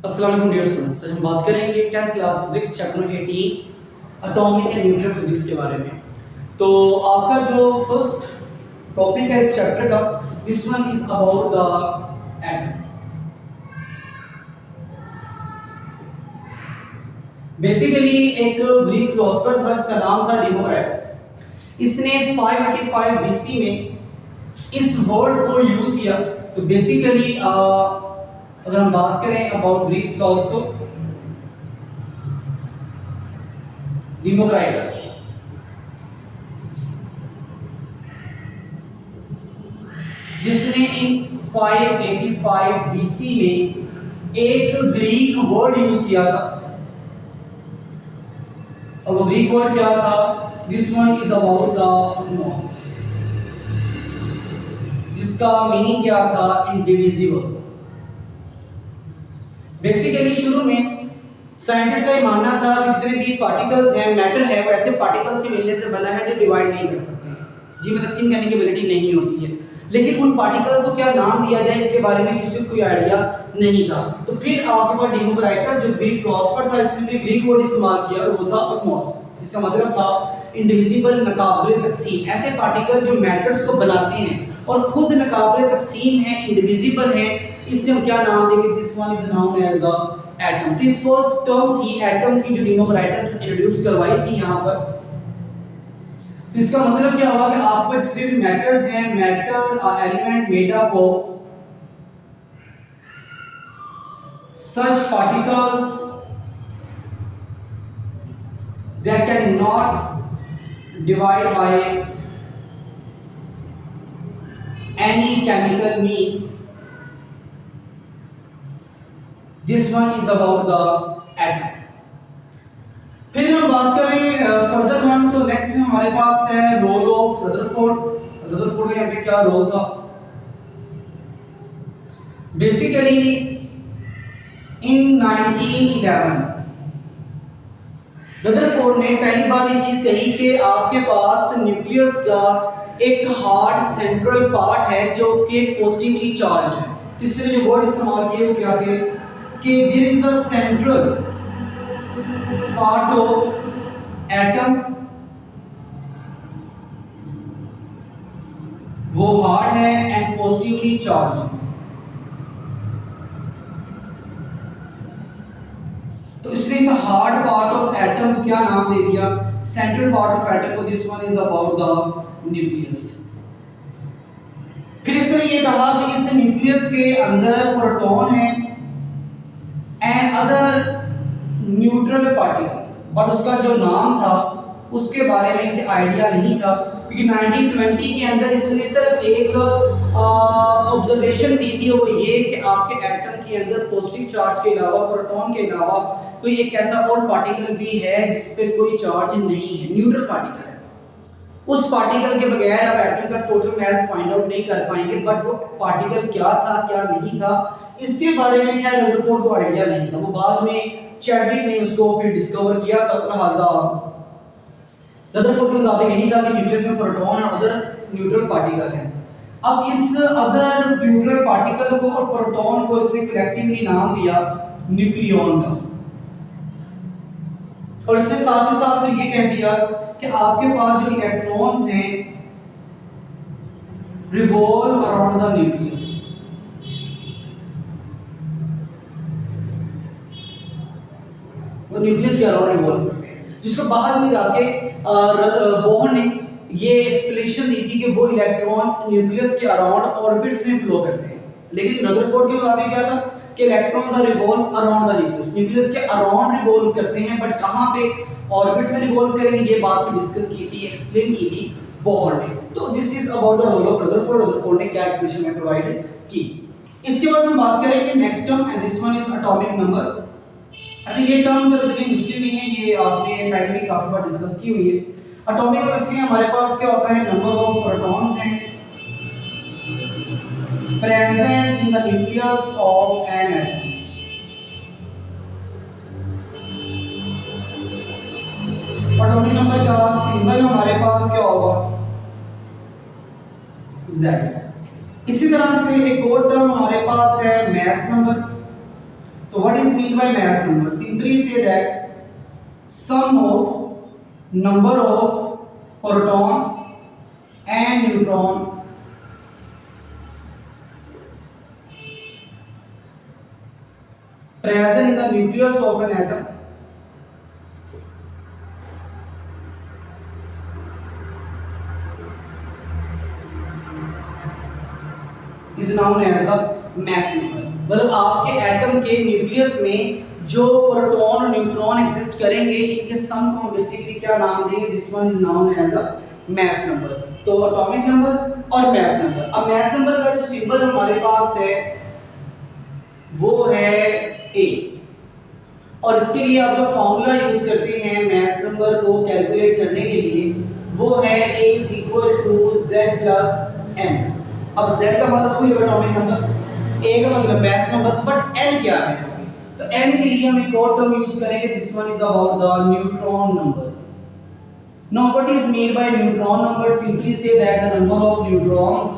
अस्सलाम वालेकुम dear students. आज हम बात करेंगे 10th class physics chapter 18 atomic and nuclear physics के बारे में। तो आपका जो फर्स्ट टॉपिक है इस चैप्टर का, this one is about the atom. Basically एक ग्रीक फिलोसोफर था जिसका नाम था डेमोक्रिटस। इसने 585 बीसी में इस वर्ड को यूज किया। तो बेसिकली अगर हम बात करें अबाउट ग्रीक फिलोसोफर डेमोक्रिटस, जिसने इन 585 बीसी में एक ग्रीक वर्ड यूज किया था। और वो ग्रीक वर्ड क्या था? This one is about the Cosmos, जिसका मीनिंग क्या था? इंडिविजिबल। बेसिकली शुरू में साइंटिस्ट का ये मानना था कि जितने भी पार्टिकल्स हैं, मैटर है, वो ऐसे पार्टिकल्स के मिलने से बना है जो डिवाइड नहीं कर सकते हैं, जिनमें तकसीम करने की एबिलिटी नहीं होती है। लेकिन उन पार्टिकल्स को क्या नाम दिया जाए इसके बारे में किसी को कोई आइडिया नहीं था। तो फिर आपके पास डेमोक्रिटस जो ग्रीक फिलोसोफर था, इसने भी ग्रीक वर्ड इस्तेमाल किया और वो था कॉस्मोस, जिसका मतलब था इंडिविजिबल, नाकाबिले तकसीम। ऐसे पार्टिकल जो मैटर्स को बनाते हैं और खुद नाकाबिले तकसीम है, इंडिविजिबल है, इसे हम क्या नाम देंगे? This one is known as the atom. तो ये फर्स्ट टर्म थी एटम की जो डेमोक्रिटस ने इंट्रोड्यूस करवाई थी यहाँ पर। तो इसका मतलब क्या हुआ कि आपके जितने भी मैटर्स हैं, matter element made up of such particles that cannot divide by any chemical means. This one is about the atom. फिर हम बात करें फर्दर वन, तो नेक्स्ट हमारे पास है रोल ऑफ रदरफोर्ड। रदरफोर्ड का यहाँ पे क्या रोल था? बेसिकली इन 1911 रदरफोर्ड ने पहली बार ये चीज कही कि आपके पास न्यूक्लियस का एक हार्ड सेंट्रल पार्ट है जो कि पॉजिटिवली चार्ज है। तो इसने जो वर्ड इस्तेमाल किए वो क्या थे कि there is the central part of atom, वो हार्ड है एंड पॉजिटिवली चार्ज। तो इसने इस हार्ड पार्ट ऑफ एटम को क्या नाम दे दिया? सेंट्रल पार्ट ऑफ एटम को this one is about the nucleus. फिर इसने ये कहा कि इस न्यूक्लियस के अंदर प्रोटॉन है and other neutral particle, but उसका जो नाम था उसके बारे में इसे आइडिया नहीं था, क्योंकि 1920 के अंदर इसने सिर्फ एक ऑब्जर्वेशन दी थी, वो ये कि आपके एटम के अंदर पॉजिटिव चार्ज के अलावा, प्रोटॉन के अलावा कोई एक ऐसा और पार्टिकल भी है जिस पे कोई चार्ज नहीं है, न्यूट्रल पार्टिकल है। उस पार्टिकल के बगैर आप एटम का टोटल मास फाइंड आउट नहीं कर पाएंगे, बट वो पार्टिकल क्या था क्या नहीं था इसके बारे में क्या रदरफोर्ड को आइडिया नहीं था। वो बाद में चैडविक ने उसको फिर डिस्कवर किया। तो लिहाजा रदरफोर्ड के मुताबिक यही था कि न्यूक्लियस में प्रोटॉन और अदर न्यूट्रल पार्टिकल हैं। अब इस अदर न्यूट्रल पार्टिकल को और प्रोटॉन को इसने कलेक्टिवली नाम दिया न्यूक्लियॉन का। और इसने साथ ही साथ फिर ये कह दिया कि आपके पास जो इलेक्ट्रॉन्स हैं रिवॉल्व अराउंड द न्यूक्लियस। वो न्यूक्लियस के अराउंड रिवॉल्व करते हैं, जिसको बाद में जाके बोहर ने ये एक्सप्लेनेशन दी थी कि वो इलेक्ट्रॉन न्यूक्लियस के अराउंड ऑर्बिट्स में फ्लो करते हैं। लेकिन रदरफोर्ड के मुताबिक क्या था कि electrons are revolve around the nucleus, nucleus के अराउंड रिवॉल्व करते हैं, बट कहां पे? ऑर्बिट्स में रिवॉल्व करेंगे। ये बात भी डिस्कस की थी, एक्सप्लेन की थी बोहर ने। तो this is about the role of Rutherford. Rutherford ने क्या एक्सप्लेनेशन में प्रोवाइडेड की। इसके बाद हम बात करेंगे next term, and this one is atomic number. अच्छा, ये टर्म सब इतनी मुश्किल नहीं है, ये आपने पहले भी काफी बार डिस्कस की हुई है। एटॉमिक नंबर इसके हमारे पास क्या होता है? नंबर ऑफ प्रोटॉन्स हैं present in the nucleus of an atom. Atomic number का सिंबल हमारे पास क्या होगा? Z। इसी तरह से एक और टर्म हमारे पास है मास नंबर। तो what is mean by mass number? Simply say that sum of number of proton and neutron present in the nucleus of an atom is known as the mass number. मतलब आपके atom के nucleus में जो proton और neutron exist करेंगे इनके सम को हम बेसिकली क्या नाम देंगे? This one is known as a mass number. तो एटॉमिक नंबर और मैस नंबर. अब मैस नंबर का जो सिंबल हमारे पास है वो है A, और इसके लिए आप जो फॉर्मूला यूज करते हैं मैस नंबर को कैलकुलेट करने के लिए वो है A is equal to Z plus N. अब Z का मतलब कोई एटॉमिक नंबर, A का मतलब मैस नंबर, बट N क्या है? तो N के लिए हम एक और टर्म यूज करेंगे. This one is about the neutron number. Now what is meant by neutron number? Simply say that the number of neutrons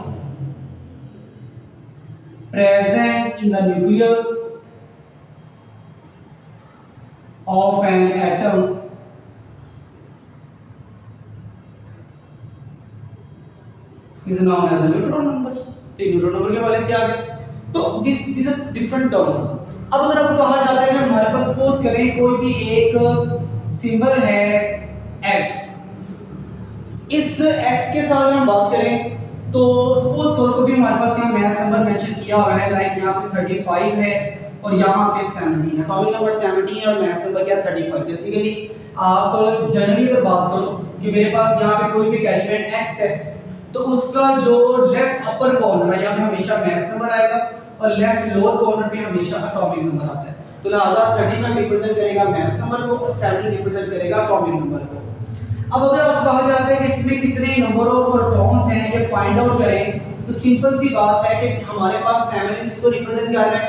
present in the nucleus of an atom is known as a neutron number. तो neutron number के वाले से आ गए. तो these are different terms. अब अगर आपको कहा जाता है कि हमारे पास सपोज करें कोई भी एक सिंबल है x, इस x के साथ हम बात करें तो सपोज करो को भी हमारे पास यहाँ मैस नंबर मेंशन किया हुआ है, लाइक यहाँ पे 35 है और यहाँ पे 17 है. एटॉमिक नंबर 17 है और मैस नंबर क्या 35. बेसिकली आप जनरली अगर बात करो कि मेरे पास यहाँ पे कोई भी एलिमेंट x है तो उसका जो लेफ्ट अपर कॉर्नर है यहाँ पे हमेशा मैस नंबर आएगा और लेफ्ट लोअर कॉर्नर पे हमेशा एटॉमिक नंबर आता है. तो लिहाजा 35 रिप्रेजेंट करेगा मैस नंबर को और 17 रिप्रेजेंट करेगा एटॉमिक नंबर को. अब अगर आपको कहा जाता है कि इसमें कितने नंबर ऑफ प्रोटॉन्स हैं ये फाइंड आउट करें तो सिंपल सी बात है कि हमारे पास 17 इसको रिप्रेजेंट कर रहा है.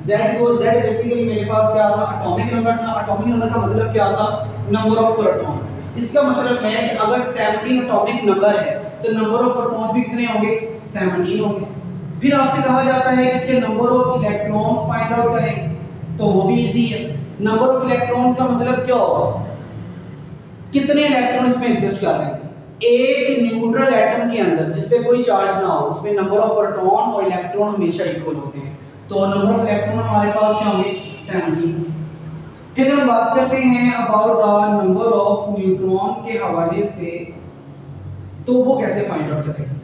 Z को Z बेसिकली मेरे पास क्या था? एटॉमिक नंबर था. एटॉमिक नंबर का मतलब क्या था? Number of proton. इसका मतलब है कि अगर 17 एटॉमिक नंबर है तो नंबर ऑफ प्रोटॉन्स भी कितने होंगे? 17 होंगे. फिर आपसे कहा जाता है कि इसके number of electrons find out करें तो वो भी इजी है. नंबर ऑफ इलेक्ट्रॉन्स का मतलब क्या होगा? कितने इलेक्ट्रॉन इसमें एग्जिस्ट कर रहे हैं. एक न्यूट्रल एटम के अंदर जिस पे कोई चार्ज ना हो उसमें नंबर ऑफ प्रोटॉन और इलेक्ट्रॉन हमेशा इक्वल होते हैं. तो नंबर ऑफ इलेक्ट्रॉन हमारे पास क्या होंगे? 17. फिर हम बात करते हैं about the number of neutron के हवाले से, तो वो कैसे फाइंड आउट करते हैं?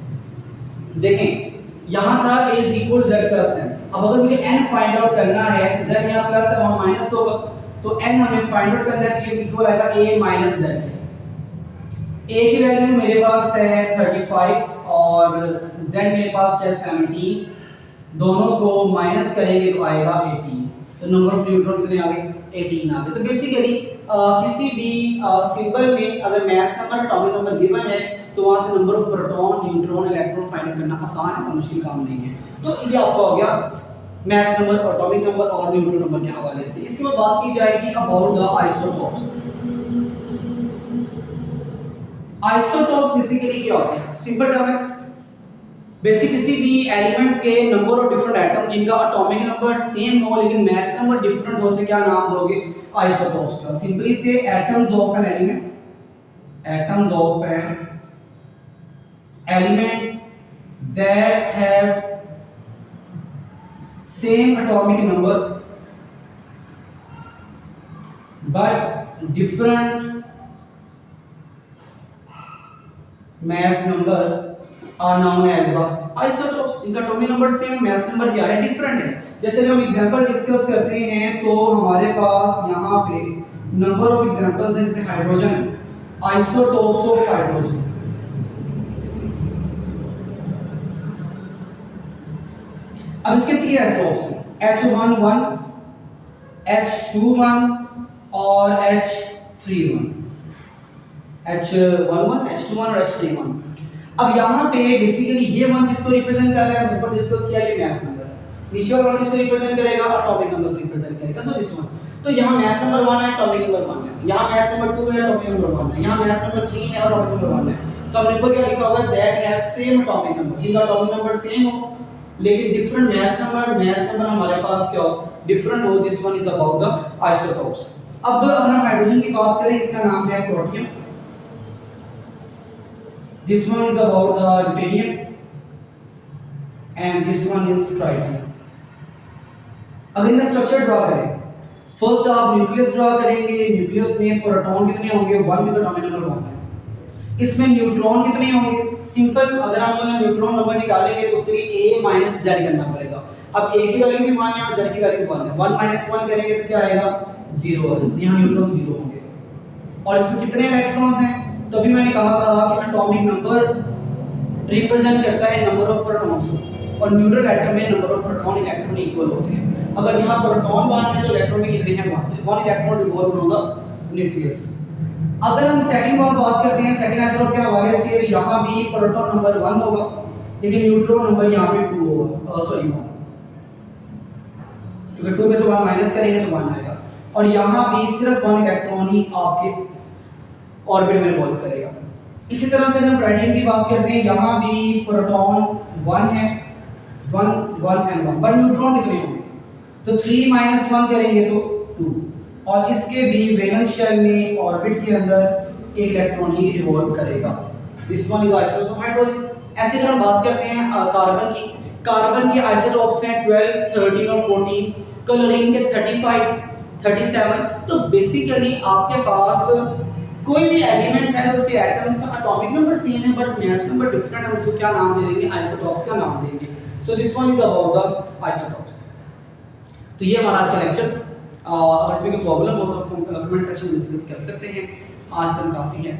देखें यहाँ था A is equal to Z plus N. अब अगर मुझे N फाइंड आउट करना है तो Z यहाँ प्लस है वहाँ माइनस होगा, तो N हमें फाइंड आउट करना है तो ये इक्वल आएगा A माइनस Z. A की वैल्यू मेरे पास है 35 और Z मेरे पास है 17. दोनों को माइनस करेंगे तो आएगा 18. तो नंबर ऑफ न्यूट्रॉन कितने आ गए? 18 आ गए. तो बेसिकली किसी भी सिंबल में अगर mass number atomic number given है तो वहां से number of proton neutron electron find out करना आसान है और मुश्किल काम नहीं है. तो ये आपका हो गया मैस नंबर, एटॉमिक नंबर और न्यूट्रॉन नंबर के हवाले से. इसके बाद बात की जाएगी about the isotopes. Isotope basically क्या होते हैं? सिंपल टर्म है. बेसिक किसी भी एलिमेंट्स के नंबर ऑफ डिफरेंट एटम जिनका एटॉमिक नंबर सेम हो लेकिन मैस नंबर डिफरेंट हो से क्या नाम दोगे? आइसोटोप्स का. सिंपली से atoms of an element, atoms of an element that have same atomic number but different mass number are known as the isotopes. इनका atomic number same, mass number क्या है? डिफरेंट है. जैसे हम एग्जांपल डिस्कस करते हैं तो हमारे पास यहाँ पे नंबर ऑफ एग्जांपल्स हैं. जैसे हाइड्रोजन है, आइसोटोप्स ऑफ हाइड्रोजन. अब इसके 3 आइसोटोप्स हैं, H11, H21 और H31. H11, H21 और H31. अब यहाँ पे बेसिकली ये वन किसको रिप्रेजेंट कर रहा है? ऊपर डिस्कस किया ये मैस नंबर. नीचे वाला किसको रिप्रेजेंट करेगा? एटॉमिक नंबर को रिप्रेजेंट करेगा. So this one. तो यहाँ मैस नंबर 1 है, एटॉमिक नंबर 1 है. यहाँ मैस नंबर 2 है, एटॉमिक नंबर 1 है. यहाँ मैस नंबर 3 है और एटॉमिक नंबर 1 है. तो हमने ऊपर क्या लिखा हुआ है? That have same atomic number. जिनका एटॉमिक नंबर सेम हो लेकिन डिफरेंट मैस नंबर हमारे पास क्या हो, डिफरेंट हो। This one is about the isotopes. अब अगर हम हाइड्रोजन की बात करें, इसका नाम है protium. This one is about the deuterium and this one is tritium. अगर इनका स्ट्रक्चर ड्रा करें, फर्स्ट आप न्यूक्लियस ड्रा करेंगे। न्यूक्लियस में प्रोटॉन कितने होंगे, 1 बिकॉज़ एटॉमिक नंबर 1 है। इसमें न्यूट्रॉन कितने होंगे, सिंपल अगर हम न्यूट्रॉन नंबर निकालेंगे तो उसके लिए a माइनस z करना पड़ेगा। अब a की वैल्यू भी 1 है और z की वैल्यू 1 है। 1 माइनस 1 करेंगे तो क्या आएगा, 0 आएगा। यहाँ न्यूट्रॉन 0 होंगे। और इसमें कितने इलेक्ट्रॉन्स हैं, तो अभी मैंने कहा था कि एटॉमिक नंबर रिप्रेजेंट करता है नंबर ऑफ प्रोटॉन्स को, और न्यूट्रल एटम में number of proton electron equal होते हैं। अगर यहाँ प्रोटॉन 1 है तो इलेक्ट्रॉन भी कितने हैं, 1 electron revolve on the nucleus. अगर हम सेकंड बात करते हैं, सेकंड आइसोटोप के हवाले से, तो यहाँ भी प्रोटॉन नंबर 1 होगा, लेकिन न्यूट्रॉन नंबर यहाँ पे 2 होगा, सॉरी 1, क्योंकि 2 में से 1 माइनस करेंगे तो 1 आएगा। और यहाँ भी सिर्फ 1 इलेक्ट्रॉन ही आपके ऑर्बिट में रिवॉल्व करेगा। इसी तरह से हम ट्राइटियम की बात करते हैं, यहाँ भी प्रोटॉन 1 है, 1 1 एंड 1, बट न्यूट्रॉन कितने होंगे, तो 3 माइनस 1 करेंगे तो 2। और इसके भी वैलेंस शेल में ऑर्बिट के अंदर एक इलेक्ट्रॉन ही रिवॉल्व करेगा। This one is isotope hydrogen. ऐसे अगर हम बात करते हैं कार्बन की आइसोटोप्स हैं 12, 13 और 14, क्लोरीन के 35, 37। तो बेसिकली आपके पास कोई भी एलिमेंट है तो उसके एटम्स का एटॉमिक नंबर सेम है बट मास नंबर डिफरेंट है, उसको क्या नाम दे देंगे, आइसोटोप्स का नाम देंगे। So this one is about the isotopes. तो ये हमारा आज का लेक्चर। अगर इसमें कोई प्रॉब्लम हो तो कमेंट सेक्शन में डिस्कस कर सकते हैं। आज तक काफ़ी है।